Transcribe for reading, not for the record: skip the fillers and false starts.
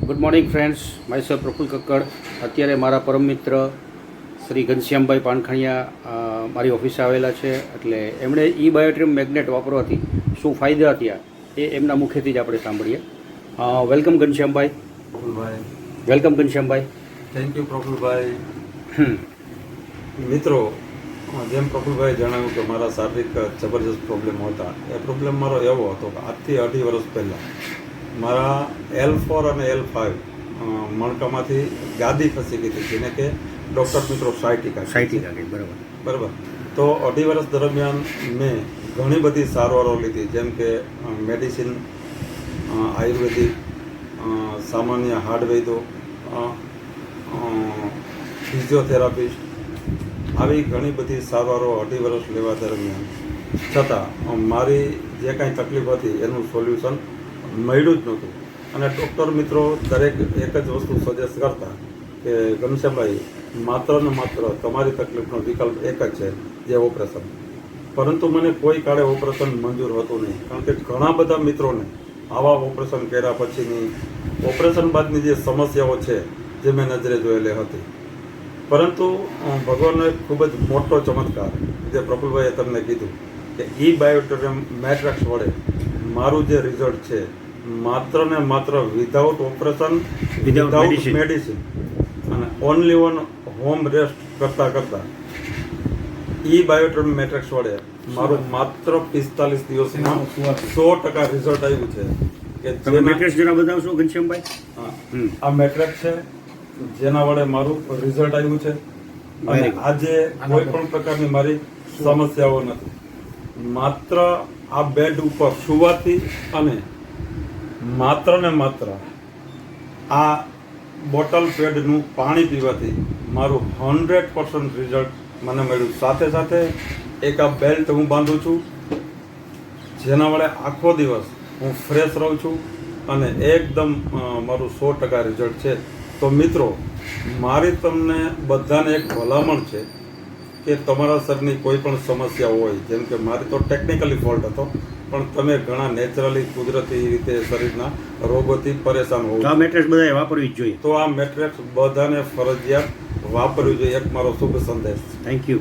Good morning friends, myself Praful Kakkar. અત્યારે મારા પરમ મિત્ર શ્રી ઘનશ્યામભાઈ પાનખણિયા મારી ઓફિસે આવેલા છે. એટલે એમણે બાયોટ્રીમ મેગ્નેટ વાપરવાથી શું ફાયદા થયા એ એમના મુખેથી જ આપણે સાંભળીએ. Welcome Ghanshyambhai. Prafulbhai, welcome Ghanshyambhai. Thank you Prafulbhai. મિત્રો, જેમ પ્રફુલભાઈ જણાવ્યું કે મારા શારીરિક જબરજસ્ત પ્રોબ્લેમ હતા. એ પ્રોબ્લેમ મારો એવો હતો કે આજથી 2.5 વર્ષ પહેલાં મારા L4 અને L5 મણકામાંથી ગાદી ખસી ગઈ હતી, જેને કે ડૉક્ટર મિત્રો સાયટિકા બરાબર. તો 2.5 વર્ષ દરમિયાન મેં ઘણી બધી સારવારો લીધી, જેમ કે મેડિસિન, આયુર્વેદિક, સામાન્ય હાર્ડવૈદો, ફિઝિયોથેરાપિસ્ટ, આવી ઘણી બધી સારવારો 2.5 વર્ષ લેવા દરમિયાન છતાં મારી જે કાંઈ તકલીફ હતી એનું સોલ્યુશન મળ્યું જ નહોતું. અને ડૉક્ટર મિત્રો દરેક એક જ વસ્તુ સજેસ્ટ કરતા કે ઘનશ્યામભાઈ, માત્ર ને માત્ર તમારી તકલીફનો વિકલ્પ એક જ છે, જે ઓપરેશન. પરંતુ મને કોઈ કાળે ઓપરેશન મંજૂર હતું નહીં, કારણ કે ઘણા બધા મિત્રોને આવા ઓપરેશન કર્યા પછીની ઓપરેશન બાદની જે સમસ્યાઓ છે જે મેં નજરે જોયેલી હતી. પરંતુ ભગવાનનો એક ખૂબ જ મોટો ચમત્કાર જે પ્રફુલભાઈએ તમને કીધું કે બાયોટ્રીમ મેટ્રેક્સ વડે મારું જે રિઝલ્ટ છે, માત્ર ને માત્ર વિધાઉટ ઓપરેશન, વિધાઉટ મેડિસિન અને ઓનલી ઓન હોમ રેસ્ટ કરતાં બાયોટ્રીમ મેટ્રેક્સ વડે મારું માત્ર 45 દિવસમાં 100% રિઝલ્ટ આવ્યું છે. કે તમે મેટ્રેક્સ જરા બતાવશો ઘનશ્યામભાઈ? હા, આ મેટ્રેક્સ છે જેના વડે મારું રિઝલ્ટ આવ્યું છે. અને આજે કોઈ પણ પ્રકારની મારી સમસ્યાઓ નથી. માત્ર આ બેડ ઉપર સુવાથી અને માત્ર ને માત્ર આ બોટલ પેડનું પાણી પીવાથી મારું 100% રિઝલ્ટ મને મળ્યું. સાથે સાથે એક આ બેલ્ટ હું બાંધું છું, જેના વડે આખો દિવસ હું ફ્રેશ રહું છું અને એકદમ મારું 100% રિઝલ્ટ છે. તો મિત્રો, મારી તમને બધાને એક ભલામણ છે કે તમારા શરીરની કોઈ પણ સમસ્યા હોય, જેમ કે મારી તો ટેકનિકલી ફોલ્ટ હતો, પણ તમે ઘણા નેચરલી કુદરતી રીતે શરીરના રોગોથી પરેશાન હોવ, આ મેટ્રેક્સ બધાએ વાપરવી જ જોઈએ. તો આ મેટ્રેક્સ બધાને ફરજિયાત વાપરવી જોઈએ. એક મારો શુભ સંદેશ. Thank you.